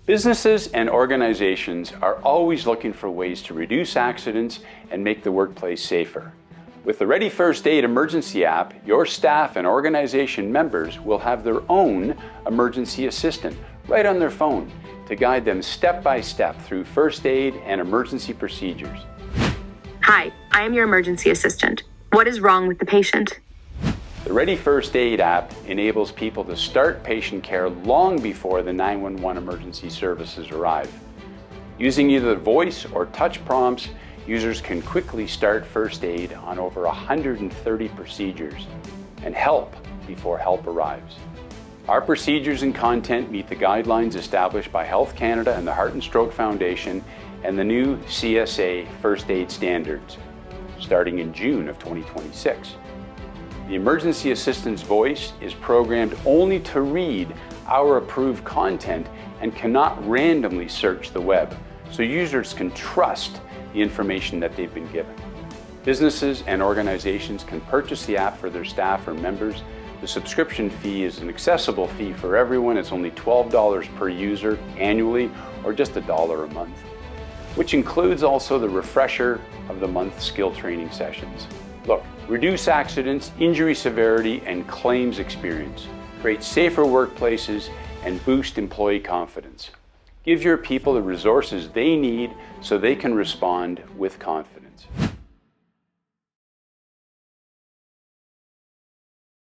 Businesses and organizations are always looking for ways to reduce accidents and make the workplace safer. With the Ready First Aide emergency app, your staff and organization members will have their own emergency assistant right on their phone to guide them step by step through first aid and emergency procedures. Hi, I am your emergency assistant. What is wrong with the patient? The Ready First Aide app enables people to start patient care long before the 911 emergency services arrive. Using either voice or touch prompts, users can quickly start first aid on over 130 procedures and help before help arrives. Our procedures and content meet the guidelines established by Health Canada and the Heart and Stroke Foundation and the new CSA First Aid Standards, starting in June of 2026. The emergency assistant's voice is programmed only to read our approved content and cannot randomly search the web, so users can trust the information that they've been given. Businesses and organizations can purchase the app for their staff or members. The subscription fee is an accessible fee for everyone. It's only $12 per user annually, or just $1 a month, which includes also the refresher of the month skill training sessions. Look, reduce accidents, injury severity, and claims experience. Create safer workplaces and boost employee confidence. Give your people the resources they need so they can respond with confidence.